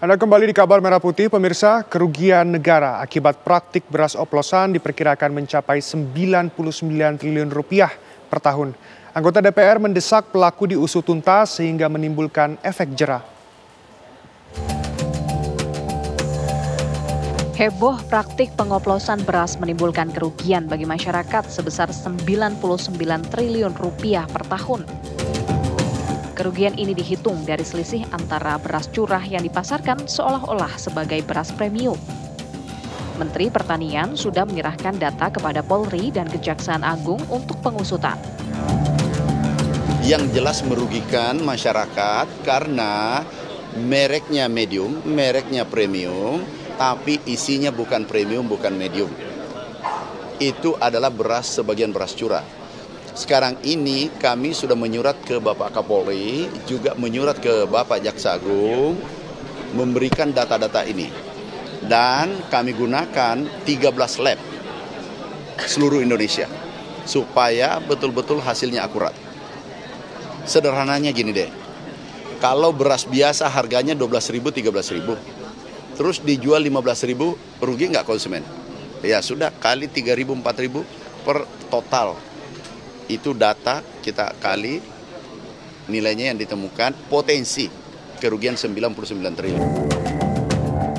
Anda kembali di Kabar Merah Putih, pemirsa. Kerugian negara akibat praktik beras oplosan diperkirakan mencapai 99 triliun rupiah per tahun. Anggota DPR mendesak pelaku diusut tuntas sehingga menimbulkan efek jera. Heboh praktik pengoplosan beras menimbulkan kerugian bagi masyarakat sebesar 99 triliun rupiah per tahun. Kerugian ini dihitung dari selisih antara beras curah yang dipasarkan seolah-olah sebagai beras premium. Menteri Pertanian sudah menyerahkan data kepada Polri dan Kejaksaan Agung untuk pengusutan. Yang jelas merugikan masyarakat karena mereknya medium, mereknya premium, tapi isinya bukan premium, bukan medium. Itu adalah beras, sebagian beras curah. Sekarang ini kami sudah menyurat ke Bapak Kapolri, juga menyurat ke Bapak Jaksa Agung, memberikan data-data ini. Dan kami gunakan 13 lab seluruh Indonesia, supaya betul-betul hasilnya akurat. Sederhananya gini deh, kalau beras biasa harganya 12.000, 13.000, terus dijual 15.000, rugi nggak konsumen? Ya sudah, kali 3.000, 4.000 per total. Itu data kita kali nilainya yang ditemukan, potensi kerugian 99 triliun.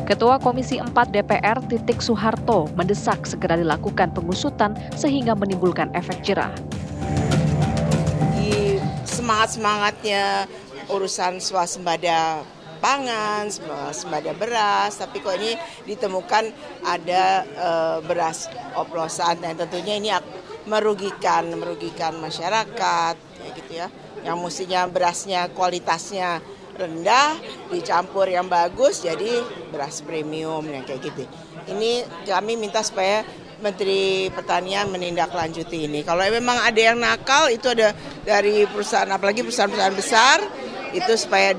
Ketua Komisi 4 DPR Titik Soeharto mendesak segera dilakukan pengusutan sehingga menimbulkan efek jera. Di semangat-semangatnya urusan swasembada pangan, swasembada beras, tapi kok ini ditemukan ada beras oplosan, dan tentunya ini merugikan masyarakat, ya gitu ya. Yang mestinya berasnya kualitasnya rendah, dicampur yang bagus jadi beras premium yang kayak gitu. Ini kami minta supaya Menteri Pertanian menindaklanjuti ini. Kalau memang ada yang nakal, itu ada dari perusahaan, apalagi perusahaan-perusahaan besar, itu supaya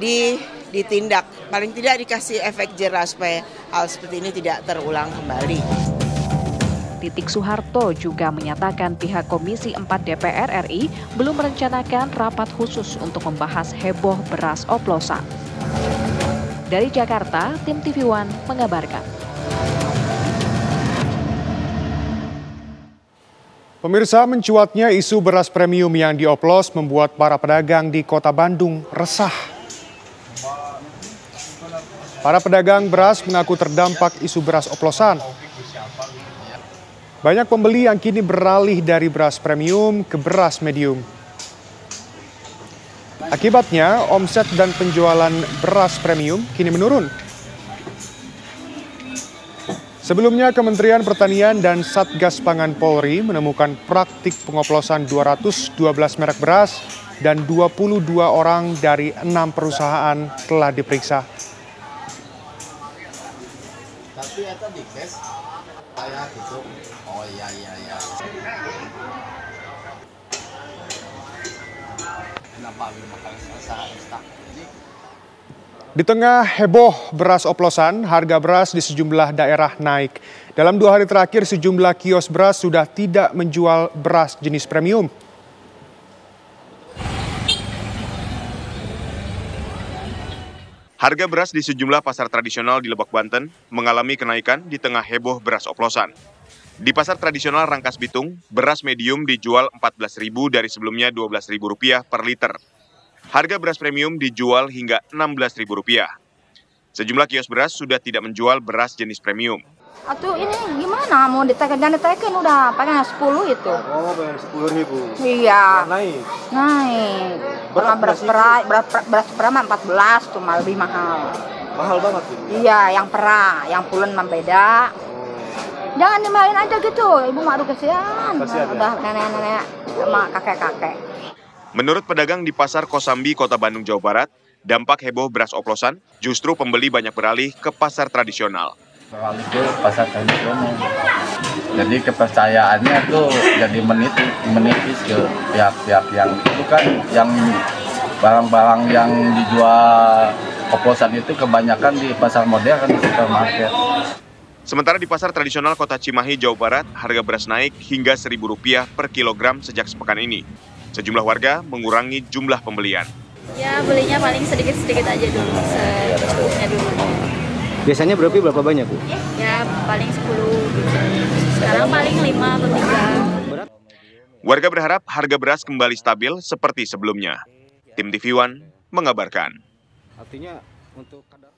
ditindak. Paling tidak dikasih efek jera supaya hal seperti ini tidak terulang kembali. Titik Soeharto juga menyatakan pihak Komisi 4 DPR RI belum merencanakan rapat khusus untuk membahas heboh beras oplosan. Dari Jakarta, tim TV One mengabarkan. Pemirsa, mencuatnya isu beras premium yang dioplos membuat para pedagang di Kota Bandung resah. Para pedagang beras mengaku terdampak isu beras oplosan. Banyak pembeli yang kini beralih dari beras premium ke beras medium. Akibatnya, omset dan penjualan beras premium kini menurun. Sebelumnya, Kementerian Pertanian dan Satgas Pangan Polri menemukan praktik pengoplosan 212 merek beras dan 22 orang dari 6 perusahaan telah diperiksa. Tapi itu dites, kayak gitu. Oh iya. Kenapa makan usaha instan? Di tengah heboh beras oplosan, harga beras di sejumlah daerah naik. Dalam 2 hari terakhir, sejumlah kios beras sudah tidak menjual beras jenis premium. Harga beras di sejumlah pasar tradisional di Lebak, Banten mengalami kenaikan di tengah heboh beras oplosan. Di pasar tradisional Rangkas Bitung, beras medium dijual Rp14.000 dari sebelumnya Rp12.000 per liter. Harga beras premium dijual hingga Rp16.000. Sejumlah kios beras sudah tidak menjual beras jenis premium. Atuh ini gimana mau ditekan udah pakai 10 itu. Oh, bayar 10.000. Iya. Naik. Beras 14 cuma lebih mahal. Mahal banget ini. Iya, yang perah, yang pulen membeda. Jangan dimain aja gitu, ibu madu kasihan. Udah nenek-nenek sama kakek-kakek. Menurut pedagang di Pasar Kosambi, Kota Bandung, Jawa Barat, dampak heboh beras oplosan justru pembeli banyak beralih ke pasar tradisional. Beralih ke pasar tradisional. Jadi kepercayaannya tuh jadi menipis ke pihak-pihak yang itu kan, yang barang-barang yang dijual oplosan itu kebanyakan di pasar modern, di supermarket. Sementara di pasar tradisional Kota Cimahi, Jawa Barat, harga beras naik hingga Rp1.000 per kilogram sejak sepekan ini. Sejumlah warga mengurangi jumlah pembelian. Ya belinya paling sedikit-sedikit aja dulu, secukupnya dulu. Biasanya berapa banyak, Bu? Ya paling 10 gitu. Sekarang paling 5 atau 3. Warga berharap harga beras kembali stabil seperti sebelumnya. Tim TV One mengabarkan. Artinya untuk kadar